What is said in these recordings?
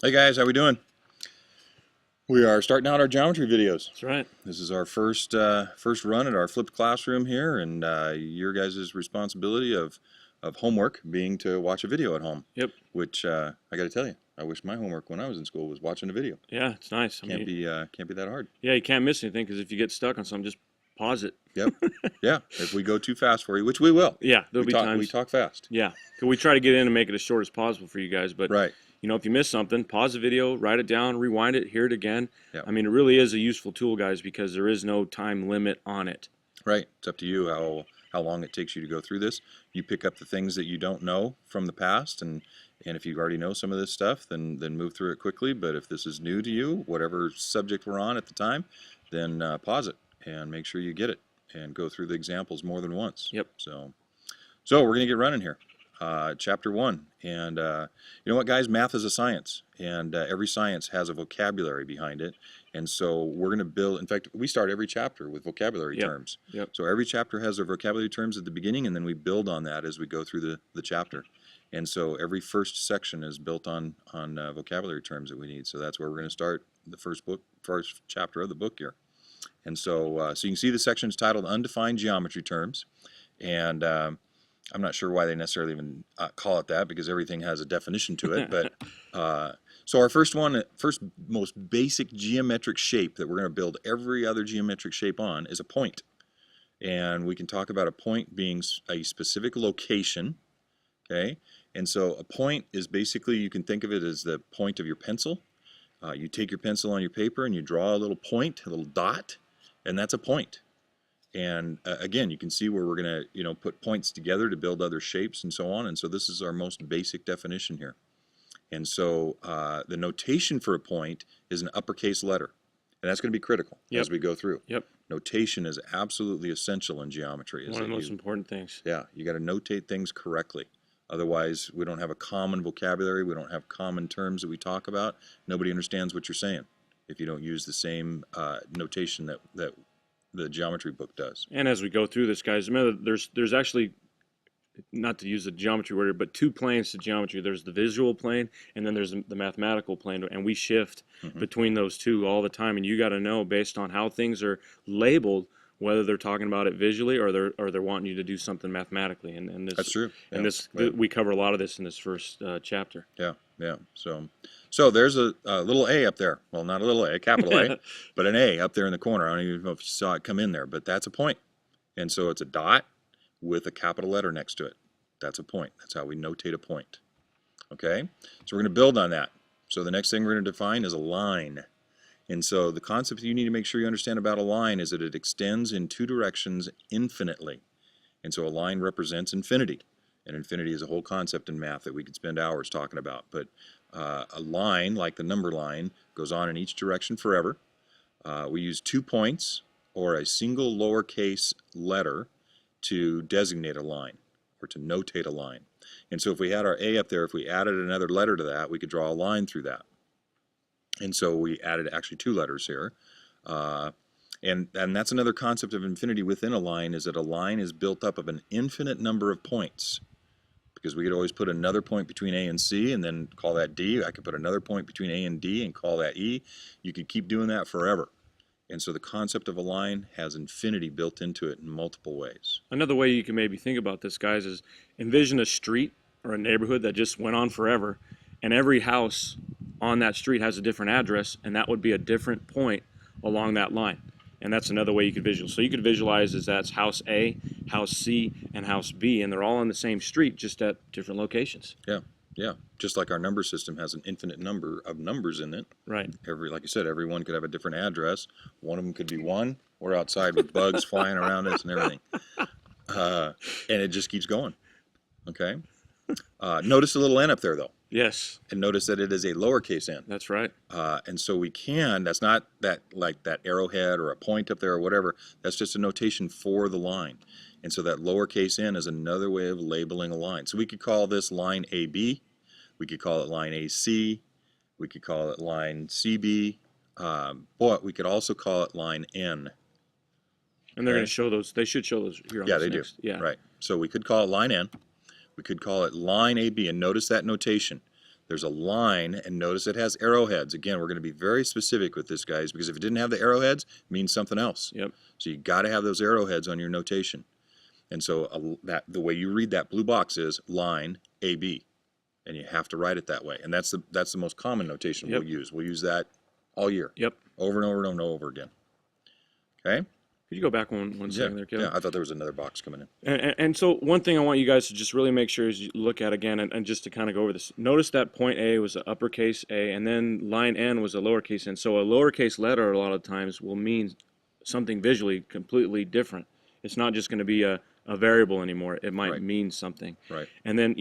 Hey guys, how we doing? We are starting out our geometry videos. That's right. This is our first run at our flipped classroom here, and your guys' responsibility of homework being to watch a video at home. Yep. Which I got to tell you, I wish my homework when I was in school was watching a video. Yeah, it's nice. Can't be that hard. Yeah, you can't miss anything because if you get stuck on something, just pause it. Yep. Yeah. If we go too fast for you, which we will. Yeah, there'll be We times. talk fast. Yeah, 'cause we try to get in and make it as short as possible for you guys. But Right. if you miss something, pause the video, write it down, rewind it, hear it again. Yeah. I mean, it really is a useful tool, guys, because there is no time limit on it. Right. It's up to you how long it takes you to go through this. You pick up the things that you don't know from the past, and if you already know some of this stuff, then move through it quickly. But if this is new to you, whatever subject we're on at the time, then pause it and make sure you get it and go through the examples more than once. Yep. So we're gonna get running here. Chapter 1, and you know what, guys? Math is a science, and every science has a vocabulary behind it. And so we're going to build. In fact, we start every chapter with vocabulary Yep. terms. Yep. So every chapter has their vocabulary terms at the beginning, and then we build on that as we go through the chapter. And so every first section is built on vocabulary terms that we need. So that's where we're going to start the first chapter of the book here. And so you can see the section is titled Undefined Geometry Terms, and I'm not sure why they necessarily even call it that, because everything has a definition to it. But so our first most basic geometric shape that we're going to build every other geometric shape on is a point. And we can talk about a point being a specific location, okay? And so a point is basically, you can think of it as the point of your pencil. You take your pencil on your paper and you draw a little point, a little dot, and that's a point. And again, you can see where we're going to, put points together to build other shapes and so on. And so this is our most basic definition here. And so the notation for a point is an uppercase letter. And that's going to be critical as we go through. Yep. Notation is absolutely essential in geometry. One of the most important things. Yeah, you got to notate things correctly. Otherwise, we don't have a common vocabulary. We don't have common terms that we talk about. Nobody understands what you're saying if you don't use the same notation that the geometry book does. And as we go through this, guys, remember there's actually, not to use the geometry word, but two planes to geometry. There's the visual plane, and then there's the mathematical plane, and we shift between those two all the time. And you got to know, based on how things are labeled, whether they're talking about it visually or they're wanting you to do something mathematically. And this, that's true. And we cover a lot of this in this first chapter. Yeah. So there's a little A up there. Well, not a little a capital A, but an A up there in the corner. I don't even know if you saw it come in there, but that's a point. And so it's a dot with a capital letter next to it. That's a point. That's how we notate a point. Okay? So we're going to build on that. So the next thing we're going to define is a line. And so the concept you need to make sure you understand about a line is that it extends in two directions infinitely. And so a line represents infinity. And infinity is a whole concept in math that we could spend hours talking about. But a line, like the number line, goes on in each direction forever. We use 2 points or a single lowercase letter to designate a line or to notate a line. And so if we had our A up there, if we added another letter to that, we could draw a line through that. And so we added actually 2 letters here. And that's another concept of infinity within a line, is that a line is built up of an infinite number of points. Because we could always put another point between A and C and then call that D. I could put another point between A and D and call that E. You could keep doing that forever. And so the concept of a line has infinity built into it in multiple ways. Another way you can maybe think about this, guys, is envision a street or a neighborhood that just went on forever, and every house on that street has a different address, and that would be a different point along that line. And that's another way you could visualize. So you could visualize as that's house A, house C, and house B, and they're all on the same street, just at different locations. Yeah. Just like our number system has an infinite number of numbers in it. Right. Like you said, everyone could have a different address. One of them could be 1. We're outside with bugs flying around us and everything. And it just keeps going. Okay. Notice the little n up there, though. Yes. And notice that it is a lowercase n. That's right. And so that's not that like that arrowhead or a point up there or whatever. That's just a notation for the line. And so that lowercase n is another way of labeling a line. So we could call this line AB. We could call it line AC. We could call it line CB. But we could also call it line N. And they're going to show those. They should show those here on Yeah, this they next. do. Yeah. Right. So we could call it line N. We could call it line AB. And notice that notation. There's a line, and notice it has arrowheads. Again, we're going to be very specific with this, guys, because if it didn't have the arrowheads, it means something else. Yep. So you got to have those arrowheads on your notation. And so the way you read that blue box is line AB, and you have to write it that way. And that's the most common notation Yep. we'll use. We'll use that all year, Yep. over and over and over again. Okay? Could you go back one second there, Kevin? Yeah, I thought there was another box coming in. And so one thing I want you guys to just really make sure is you look at again, and just to kind of go over this. Notice that point A was an uppercase A, and then line N was a lowercase n. So a lowercase letter a lot of times will mean something visually completely different. It's not just going to be a variable anymore. It might Right. mean something. Right. And then,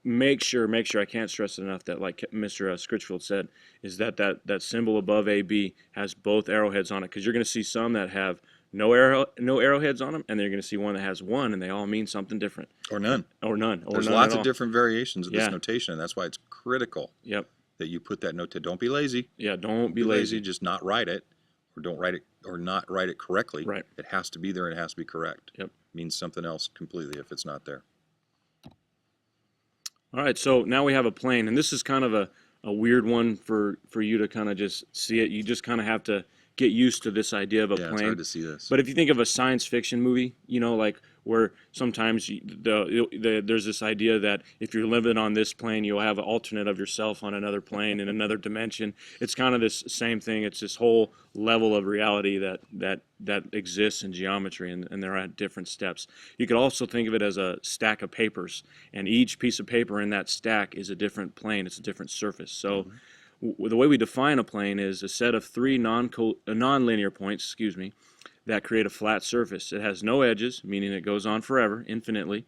make sure, I can't stress it enough that, like Mr. Scritchfield said, is that symbol above AB has both arrowheads on it. Because you're going to see some that have no arrowheads on them, and then you're going to see one that has one, and they all mean something different. Or none. Or none. Or There's none lots at of all. different variations of this Yeah. notation, and that's why it's critical Yep. that you put that note. Don't be lazy. Yeah, don't be lazy. Just not write it, or don't write it, or not write it correctly. Right. It has to be there, and it has to be correct. Yep. Means something else completely if it's not there. All right, so now we have a plane, and this is kind of a weird one for you to kind of just see it. You just kind of have to get used to this idea of a Yeah, it's plane. hard to see this. But if you think of a science fiction movie, like where sometimes there's this idea that if you're living on this plane, you'll have an alternate of yourself on another plane in another dimension. It's kind of this same thing. It's this whole level of reality that exists in geometry, and they're at different steps. You could also think of it as a stack of papers, and each piece of paper in that stack is a different plane. It's a different surface. So the way we define a plane is a set of three non-linear points, that create a flat surface. It has no edges, meaning it goes on forever, infinitely,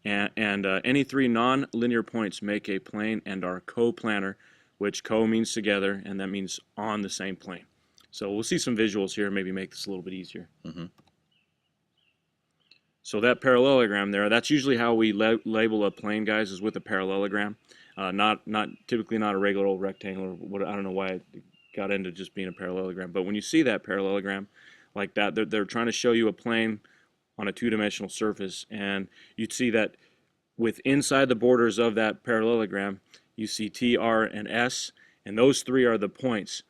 and any three non-linear points make a plane and are coplanar, which co means together, and that means on the same plane. So we'll see some visuals here, maybe make this a little bit easier. Mm-hmm. So that parallelogram there, that's usually how we label a plane, guys, is with a parallelogram. Typically not a regular old rectangle. I don't know why it got into just being a parallelogram. But when you see that parallelogram like that, they're trying to show you a plane on a two-dimensional surface, and you'd see that inside the borders of that parallelogram, you see T, R, and S, and those three are the points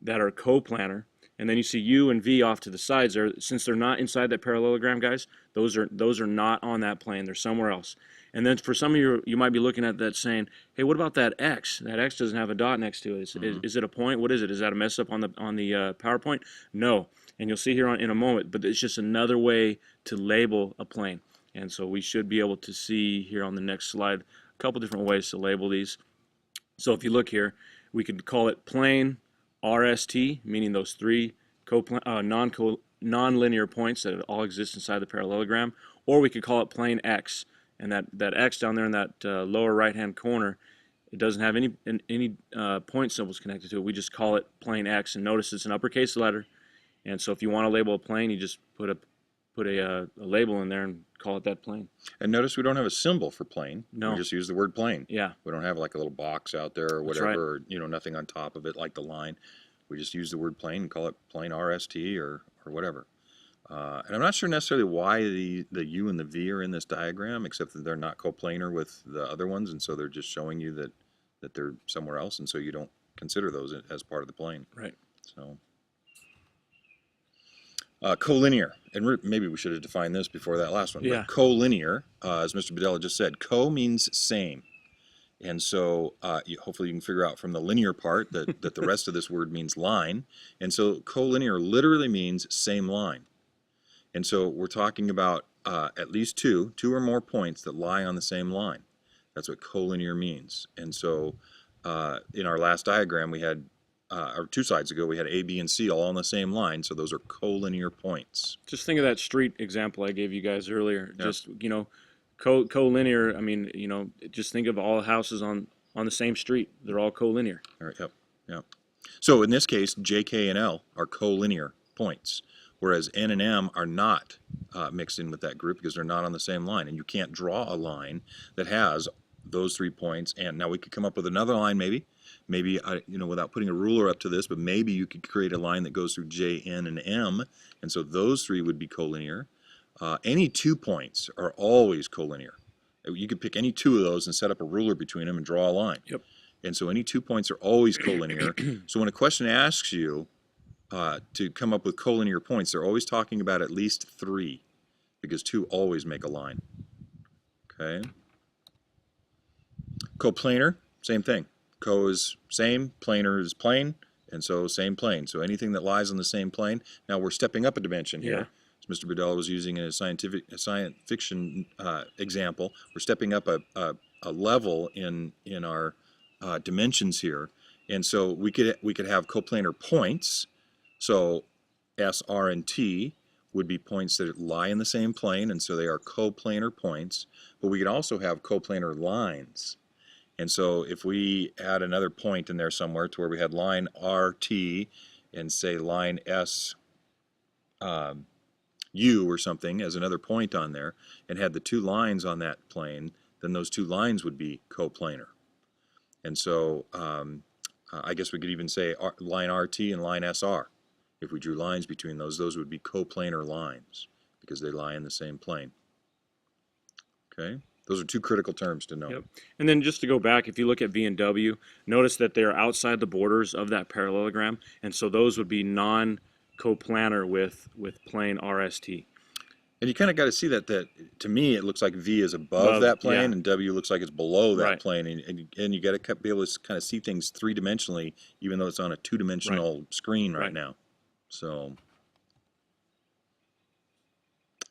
that are coplanar. And then you see U and V off to the sides there. Since they're not inside that parallelogram, guys, those are not on that plane. They're somewhere else. And then for some of you might be looking at that saying, hey, what about that X? That X doesn't have a dot next to it. Is it a point? What is it? Is that a mess up on the PowerPoint? No. And you'll see here in a moment, but it's just another way to label a plane. And so we should be able to see here on the next slide a couple different ways to label these. So if you look here, we could call it plane RST, meaning those three non-linear points that all exist inside the parallelogram, or we could call it plane X. And that X down there in that lower right-hand corner, it doesn't have any point symbols connected to it. We just call it plane X, and notice it's an uppercase letter. And so if you want to label a plane, you just put a label in there and call it that plane. And notice we don't have a symbol for plane. No. We just use the word plane. Yeah. We don't have like a little box out there or That's whatever, or nothing on top of it like the line. We just use the word plane and call it plane RST or whatever. And I'm not sure necessarily why the U and the V are in this diagram, except that they're not coplanar with the other ones, and so they're just showing you that they're somewhere else, and so you don't consider those as part of the plane. Right. So collinear, and maybe we should have defined this before that last one. Yeah. But collinear, as Mr. Bedella just said, co means same. And so hopefully you can figure out from the linear part that the rest of this word means line. And so collinear literally means same line. And so we're talking about at least two or more points that lie on the same line. That's what collinear means. And so in our last diagram, we had, or 2 slides ago, we had A, B, and C all on the same line. So those are collinear points. Just think of that street example I gave you guys earlier. Yeah. Just, collinear, I mean, just think of all houses on the same street. They're all collinear. All right, yep. So in this case, J, K, and L are collinear points, whereas N and M are not mixed in with that group because they're not on the same line. And you can't draw a line that has those 3 points. And now we could come up with another line maybe, without putting a ruler up to this, but maybe you could create a line that goes through J, N, and M. And so those 3 would be collinear. Any 2 points are always collinear. You could pick any 2 of those and set up a ruler between them and draw a line. Yep. And so any 2 points are always collinear. So when a question asks you to come up with collinear points, they're always talking about at least 3, because 2 always make a line. Okay. Coplanar, same thing. Co is same, planar is plane, and so same plane. So anything that lies on the same plane. Now we're stepping up a dimension here. Yeah. As Mr. Bedell was using a science fiction example, we're stepping up a level in our dimensions here, and so we could have coplanar points. So S, R, and T would be points that lie in the same plane, and so they are coplanar points. But we could also have coplanar lines. And so if we add another point in there somewhere to where we had line RT and say line S U or something as another point on there, and had the 2 lines on that plane, then those 2 lines would be coplanar. And so I guess we could even say line RT and line SR. If we drew lines between those would be coplanar lines because they lie in the same plane. Okay? Those are 2 critical terms to know. Yep. And then just to go back, if you look at V and W, notice that they're outside the borders of that parallelogram, and so those would be non-coplanar with plane RST. And you kind of got to see that to me it looks like V is above that plane, yeah. and W looks like it's below that Right. plane, and you got to be able to kind of see things 3-dimensionally, even though it's on a 2-dimensional screen right now. So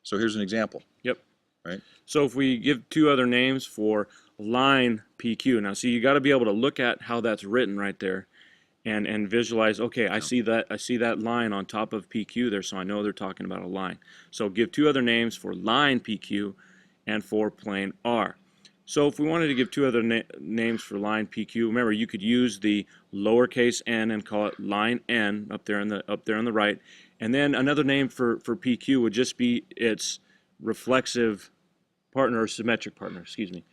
here's an example. Yep. Right. So if we give 2 other names for line PQ, now see, you got to be able to look at how that's written right there, and visualize. Okay, I see that line on top of PQ there, so I know they're talking about a line. So give 2 other names for line PQ and for plane R. So if we wanted to give 2 other names for line PQ, remember you could use the lowercase n and call it line N up there on the right, and then another name for PQ would just be its reflexive partner or symmetric partner. Excuse me.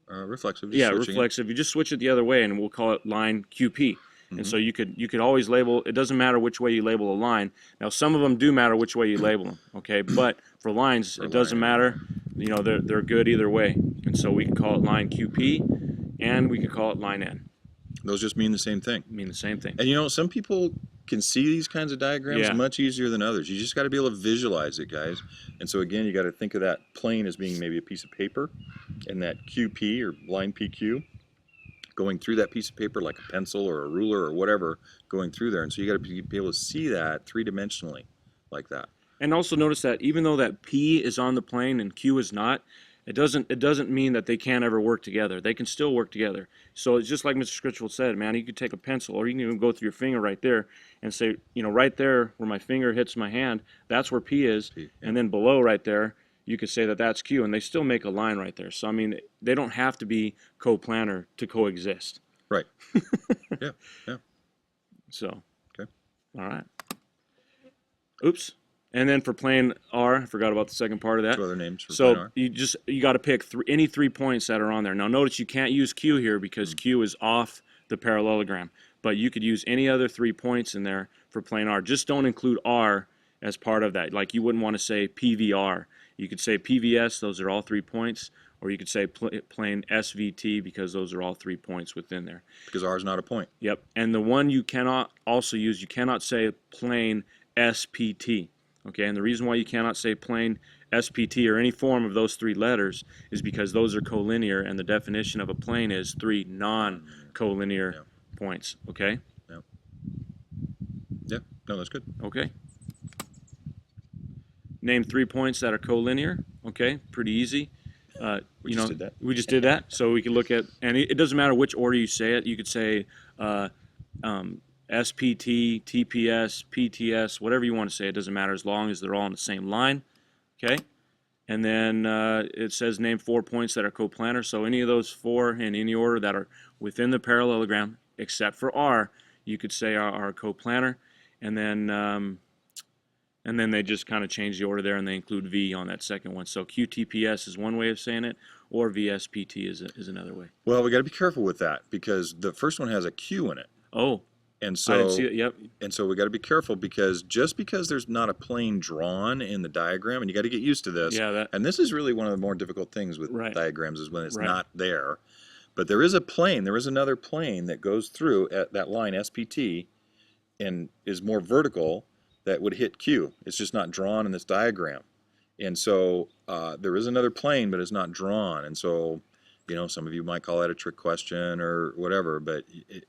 Reflexive. Yeah, reflexive. You just switch it the other way, and we'll call it line QP. And so you could always label. It doesn't matter which way you label a line. Now some of them do matter which way you label them. Okay, but for lines, it doesn't matter. You know, they're good either way. And so we can call it line QP, and we could call it line N. Those just mean the same thing. Mean the same thing. And you know, some people can see these kinds of diagrams Yeah. much easier than others. You just got to be able to visualize it, guys. And so again, you got to think of that plane as being maybe a piece of paper, and that QP or line PQ going through that piece of paper like a pencil or a ruler or whatever going through there. And so you got to be able to see that 3-dimensionally like that. And also notice that even though that P is on the plane and Q is not, it doesn't mean that they can't ever work together. They can still work together. So it's just like Mr. Scritchfield said, man, you could take a pencil, or you can even go through your finger right there and say, you know, right there where my finger hits my hand, that's where P is. P, yeah. And then below right there, you could say that that's Q, and they still make a line right there. So, I mean, they don't have to be coplanar to coexist. Right. Yeah. So, Okay. All right. Oops. And then for plane R, I forgot about the second part of that. 2 other names for So plane R. you got to pick any 3 points that are on there. Now notice you can't use Q here because Q is off the parallelogram, but you could use any other 3 points in there for plane R. Just don't include R as part of that. Like you wouldn't want to say PVR. You could say PVS, those are all 3 points, or you could say plane SVT because those are all 3 points within there. Because R is not a point. Yep. And the one you cannot also use, you cannot say plane SPT. Okay, and the reason why you cannot say plane SPT or any form of those 3 letters is because those are collinear, and the definition of a plane is 3 non-collinear points. Okay? Yeah. No, that's good. Okay. Name 3 points that are collinear. Okay, pretty easy. We just did that. We just did that. So we can look at, and it doesn't matter which order you say it. You could say SPT, TPS, PTS, whatever you want to say. It doesn't matter as long as they're all on the same line. Okay? And then it says name 4 points that are coplanar. So any of those 4 in any order that are within the parallelogram, except for R, you could say are coplanar. And then they just kind of change the order there, and they include V on that second one. So QTPS is one way of saying it, or VSPT is another way. Well, we got to be careful with that because the first one has a Q in it. Oh, And I so, didn't see it. Yep. and so we got to be careful because just because there's not a plane drawn in the diagram, and you got to get used to this. Yeah, that. And this is really one of the more difficult things with Right. diagrams is when it's Right. not there. But there is a plane, there is another plane that goes through at that line SPT and is more vertical that would hit Q. It's just not drawn in this diagram. And so there is another plane, but it's not drawn. And so, you know, some of you might call that a trick question or whatever, but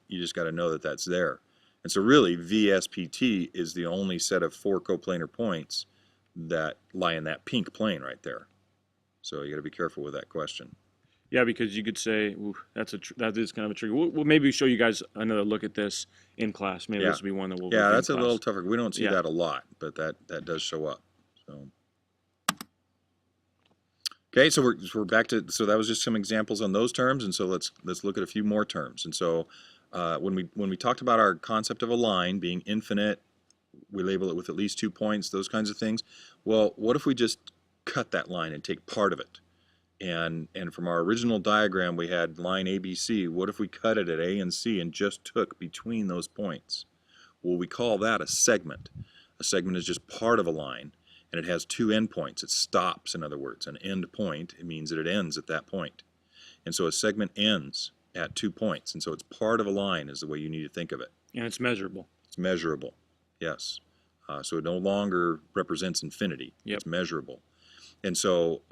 you just got to know that that's there. And so really, VSPT is the only set of 4 coplanar points that lie in that pink plane right there. So you got to be careful with that question. Yeah, because you could say, ooh, that is kind of a tricky. We'll maybe show you guys another look at this in class. Maybe Yeah. this will be one that we'll Yeah, look that's in a class. little tougher. We don't see Yeah. that a lot, but that does show up. So. Okay, so we're back to, so that was just some examples on those terms, and so let's look at a few more terms. And so when we talked about our concept of a line being infinite, we label it with at least 2 points, those kinds of things. Well, what if we just cut that line and take part of it? And from our original diagram, we had line ABC. What if we cut it at A and C and just took between those points? Well, we call that a segment. A segment is just part of a line, and it has 2 endpoints. It stops, in other words. An end point, it means that it ends at that point. And so a segment ends at 2 points, and so it's part of a line is the way you need to think of it. And it's measurable. It's measurable, yes. So it no longer represents infinity. Yep. It's measurable. And so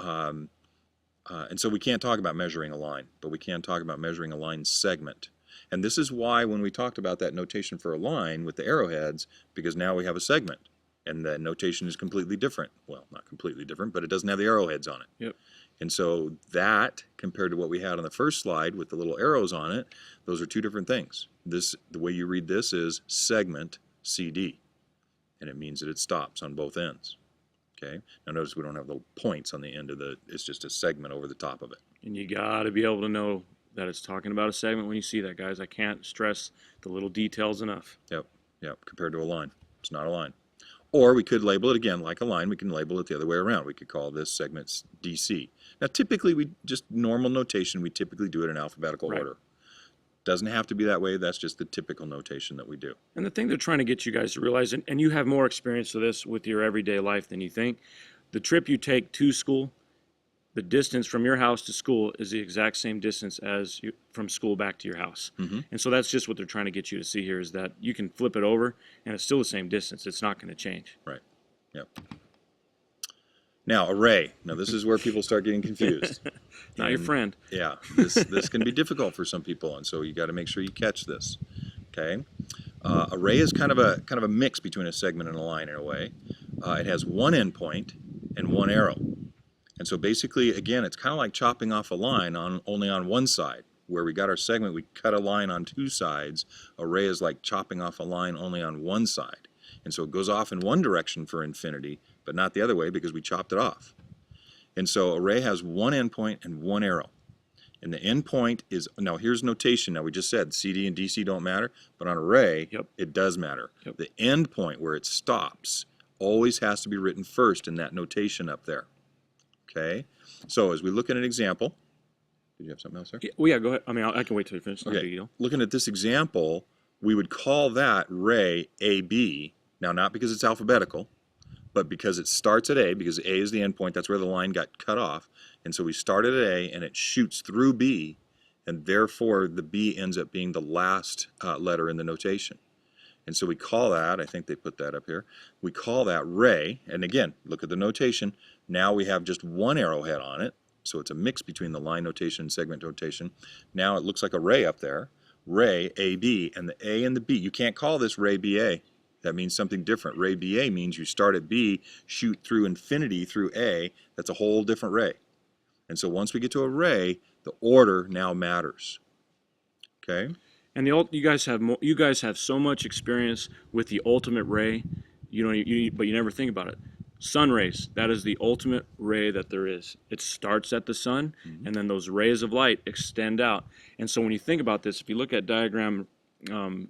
we can't talk about measuring a line, but we can talk about measuring a line segment. And this is why when we talked about that notation for a line with the arrowheads, because now we have a segment, and the notation is completely different. Well, not completely different, but it doesn't have the arrowheads on it. Yep. And so that, compared to what we had on the first slide with the little arrows on it, those are 2 different things. The way you read this is segment CD, and it means that it stops on both ends. Okay. Now notice we don't have the points on the end of it's just a segment over the top of it. And you got to be able to know that it's talking about a segment when you see that, guys. I can't stress the little details enough. Yep. Compared to a line. It's not a line. Or we could label it again like a line. We can label it the other way around. We could call this segment DC. Now typically normal notation, we typically do it in alphabetical Right. order. Doesn't have to be that way. That's just the typical notation that we do. And the thing they're trying to get you guys to realize, and you have more experience with this with your everyday life than you think, the trip you take to school, the distance from your house to school is the exact same distance as from school back to your house. Mm-hmm. And so that's just what they're trying to get you to see here is that you can flip it over and it's still the same distance. It's not going to change. Right. Yep. Now, array. Now, this is where people start getting confused. Not your friend. Yeah, this can be difficult for some people, and so you got to make sure you catch this. Okay, array is kind of a mix between a segment and a line in a way. It has 1 endpoint and 1 arrow, and so basically, again, it's kind of like chopping off a line only on one side. Where we got our segment, we cut a line on 2 sides. Array is like chopping off a line only on one side, and so it goes off in one direction for infinity, but not the other way because we chopped it off. And so array has 1 endpoint and 1 arrow. And the endpoint is, now here's notation. Now we just said CD and DC don't matter, but on array, Yep. it does matter. Yep. The endpoint where it stops always has to be written first in that notation up there. Okay? So as we look at an example, did you have something else there? Yeah, well, yeah, go ahead. I mean, I can wait till you finish. No big Okay, deal. looking at this example, we would call that ray AB. Now, not because it's alphabetical, but because it starts at A, because A is the endpoint, that's where the line got cut off. And so we started at A, and it shoots through B, and therefore the B ends up being the last letter in the notation. And so we call that, I think they put that up here, we call that ray. And again, look at the notation. Now we have just 1 arrowhead on it. So it's a mix between the line notation and segment notation. Now it looks like a ray up there. Ray AB, and the A and the B. You can't call this ray BA. That means something different. Ray BA means you start at B, shoot through infinity through A. That's a whole different ray. And so once we get to a ray, the order now matters. Okay? And you guys have so much experience with the ultimate ray, but you never think about it. Sun rays, that is the ultimate ray that there is. It starts at the sun, and then those rays of light extend out. And so when you think about this, if you look at diagram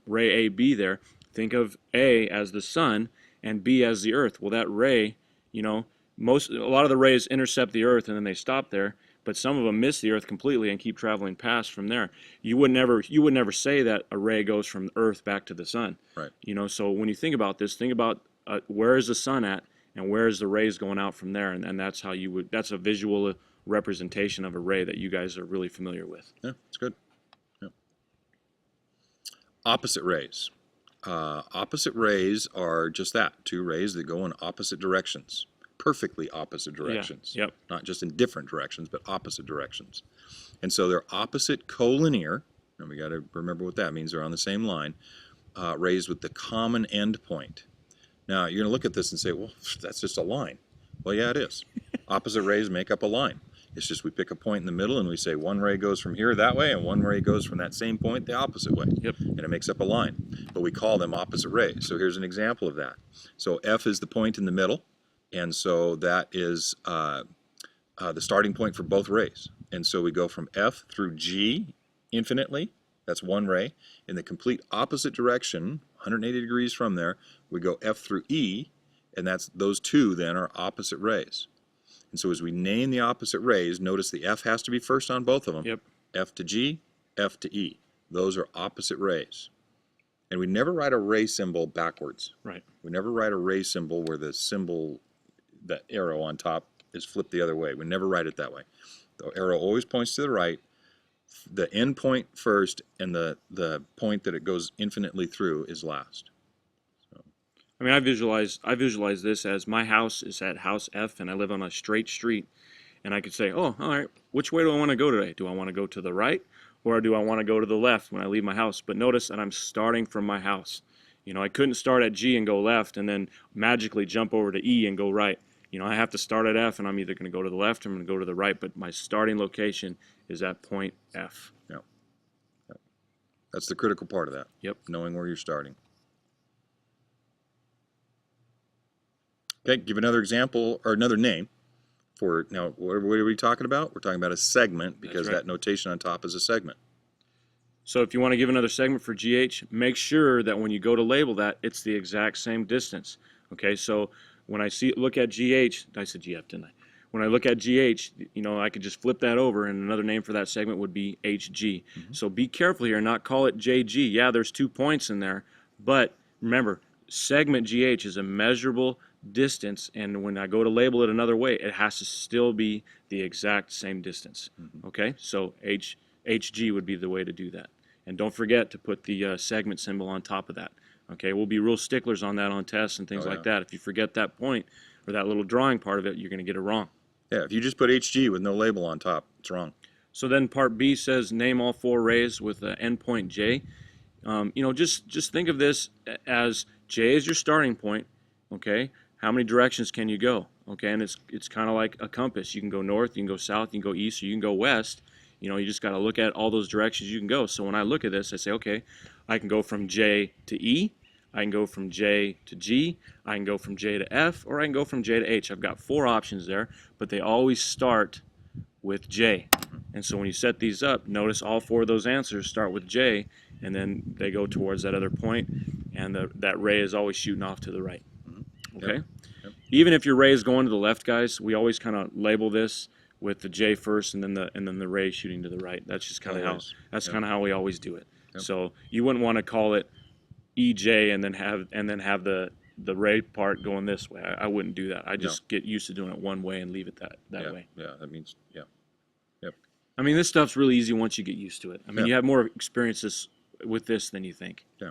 ray AB there, think of A as the sun and B as the earth. Well, that ray, a lot of the rays intercept the earth and then they stop there, but some of them miss the earth completely and keep traveling past from there. You would never say that a ray goes from earth back to the sun. Right. So when you think about this, think about where is the sun at and where is the rays going out from there, and that's how that's a visual representation of a ray that you guys are really familiar with. Yeah, it's good. Yeah. Opposite rays. Opposite rays are just that, two rays that go in opposite directions, perfectly opposite directions. Yeah. Yep. Not just in different directions, but opposite directions. And so they're opposite collinear, and we got to remember what that means. They're on the same line, rays with the common end point. Now, you're going to look at this and say, well, that's just a line. Well, yeah, it is. Opposite rays make up a line. It's just we pick a point in the middle and we say one ray goes from here that way and one ray goes from that same point the opposite way. Yep. And it makes up a line. But we call them opposite rays. So here's an example of that. So F is the point in the middle, and so that is the starting point for both rays. And so we go from F through G infinitely. That's one ray. In the complete opposite direction, 180 degrees from there, we go F through E, and that's those two then are opposite rays. And so as we name the opposite rays, notice the F has to be first on both of them. Yep. F to G, F to E. Those are opposite rays. And we never write a ray symbol backwards. Right. We never write a ray symbol where the symbol, that arrow on top, is flipped the other way. We never write it that way. The arrow always points to the right, the end point first, and the point that it goes infinitely through is last. I mean, I visualize this as my house is at house F, and I live on a straight street, and I could say, oh, all right, which way do I want to go today? Do I want to go to the right, or do I want to go to the left when I leave my house? But notice that I'm starting from my house. You know, I couldn't start at G and go left and then magically jump over to E and go right. You know, I have to start at F, and I'm either going to go to the left or I'm going to go to the right, but my starting location is at point F. Yeah. That's the critical part of that. Yep. Knowing where you're starting. Okay, give another example or another name for, now, what are we talking about? We're talking about a segment because That's right. that notation on top is a segment. So if you want to give another segment for GH, make sure that when you go to label that, it's the exact same distance. Okay, so when I look at GH, I said GF, didn't I? When I look at GH, you know, I could just flip that over, and another name for that segment would be HG. So be careful here, not call it JG. Yeah, there's 2 points in there, but remember, segment GH is a measurable distance, and when I go to label it another way, it has to still be the exact same distance. Okay, so HG would be the way to do that. And don't forget to put the segment symbol on top of that. Okay, we'll be real sticklers on that on tests and things like that. If you forget that point or that little drawing part of it, you're going to get it wrong. Yeah, if you just put HG with no label on top, it's wrong. So then part B says name all 4 rays with the endpoint J. You know, just think of this as J is your starting point. Okay, how many directions can you go? Okay, and it's kind of like a compass. You can go north, you can go south, you can go east, or you can go west. You know, you just got to look at all those directions you can go. So when I look at this, I say, okay, I can go from J to E, I can go from J to G, I can go from J to F, or I can go from J to H. I've got 4 options there, but they always start with J. And so when you set these up, notice all 4 of those answers start with J, and then they go towards that other point, and that ray is always shooting off to the right. Okay? Yep. Even if your ray is going to the left, guys, we always kind of label this with the J first, and then the ray shooting to the right. That's just kind of kind of how we always do it. Yep. So you wouldn't want to call it EJ and then have the ray part going this way. I wouldn't do that. I just get used to doing it one way and leave it that way. Yeah, that means, yeah. I mean, this stuff's really easy once you get used to it. I mean, you have more experiences with this than you think. Yeah.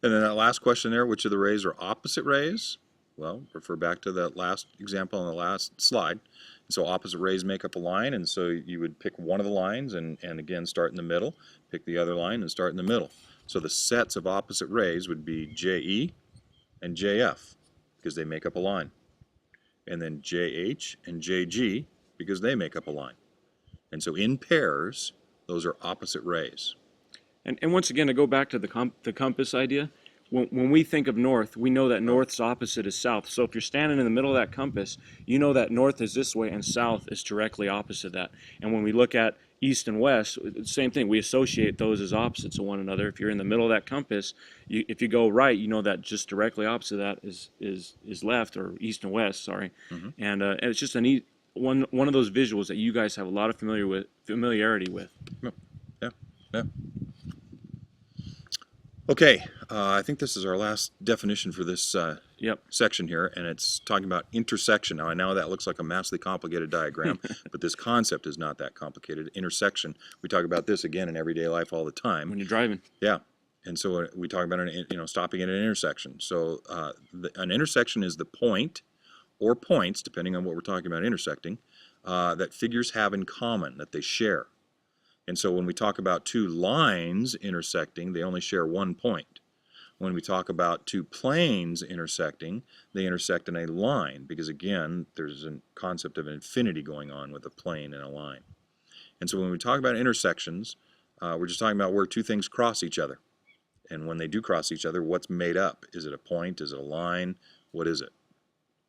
And then that last question there, which of the rays are opposite rays? Well, refer back to that last example on the last slide. So opposite rays make up a line, and so you would pick one of the lines and again start in the middle, pick the other line and start in the middle. So the sets of opposite rays would be JE and JF because they make up a line. And then JH and JG because they make up a line. And so in pairs, those are opposite rays. And once again, to go back to the compass idea, when we think of north, we know that north's opposite is south. So if you're standing in the middle of that compass, you know that north is this way and south is directly opposite that. And when we look at east and west, same thing. We associate those as opposites of one another. If you're in the middle of that compass, if you go right, you know that just directly opposite of that is left, or east and west. Sorry, and it's just one of those visuals that you guys have a lot of familiarity with. Yeah. Okay, I think this is our last definition for this Yep. section here, and it's talking about intersection. Now, I know that looks like a massively complicated diagram, but this concept is not that complicated. Intersection, we talk about this again in everyday life all the time. When you're driving. Yeah, and so we talk about stopping at an intersection. So an intersection is the point or points, depending on what we're talking about intersecting, that figures have in common, that they share. And so when we talk about two lines intersecting, they only share one point. When we talk about two planes intersecting, they intersect in a line, because again, there's a concept of infinity going on with a plane and a line. And so when we talk about intersections, we're just talking about where two things cross each other. And when they do cross each other, what's made up? Is it a point? Is it a line? What is it?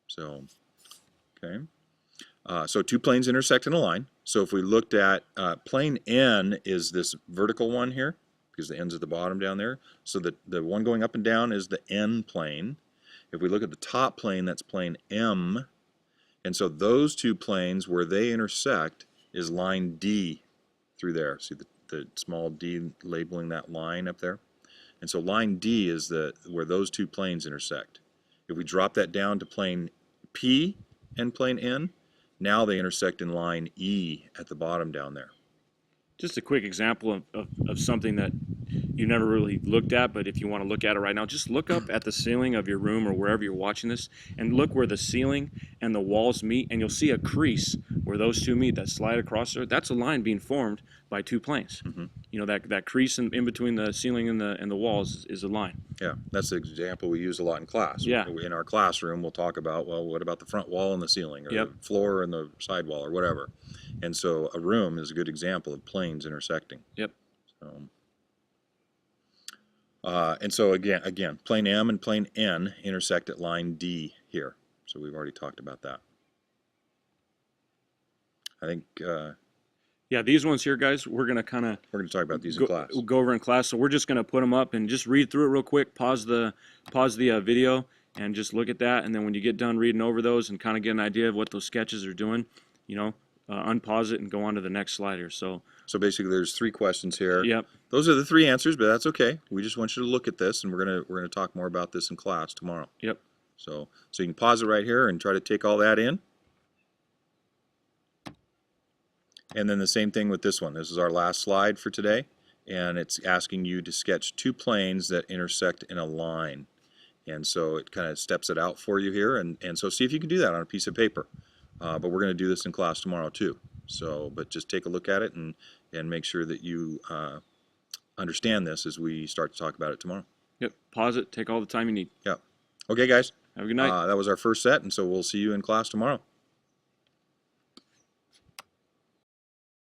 So, okay. So two planes intersect in a line. So if we looked at plane N is this vertical one here, because the N's at the bottom down there. So the one going up and down is the N plane. If we look at the top plane, that's plane M. And so those two planes, where they intersect, is line D through there. See the small d labeling that line up there? And so line D is where those two planes intersect. If we drop that down to plane P and plane N, now they intersect in line E at the bottom down there. Just a quick example of something that you never really looked at, but if you want to look at it right now, just look up at the ceiling of your room or wherever you're watching this, and look where the ceiling and the walls meet, and you'll see a crease where those two meet, that slide across there. That's a line being formed by two planes. Mm-hmm. You know, that crease in between the ceiling and the walls is a line. Yeah, that's the example we use a lot in class. Yeah. In our classroom, we'll talk about, well, what about the front wall and the ceiling, or Yep. the floor and the side wall, or whatever. And so a room is a good example of planes intersecting. Yep. And so again, plane M and plane N intersect at line D here. So we've already talked about that. I think Yeah, these ones here, guys, we're going to kind of we're going to talk about these in class. go over in class. So we're just going to put them up and just read through it real quick, pause the video, and just look at that. And then when you get done reading over those and kind of get an idea of what those sketches are doing, you know, unpause it and go on to the next slide here. So basically, there's 3 questions here. Yep. Those are the 3 answers, but that's okay. We just want you to look at this, and we're gonna talk more about this in class tomorrow. Yep. So you can pause it right here and try to take all that in. And then the same thing with this one. This is our last slide for today, and it's asking you to sketch 2 planes that intersect in a line. And so it kind of steps it out for you here, and so see if you can do that on a piece of paper. But we're going to do this in class tomorrow too. So, but just take a look at it and make sure that you understand this as we start to talk about it tomorrow. Yep. Pause it. Take all the time you need. Yeah. Okay, guys. Have a good night. That was our first set, and so we'll see you in class tomorrow.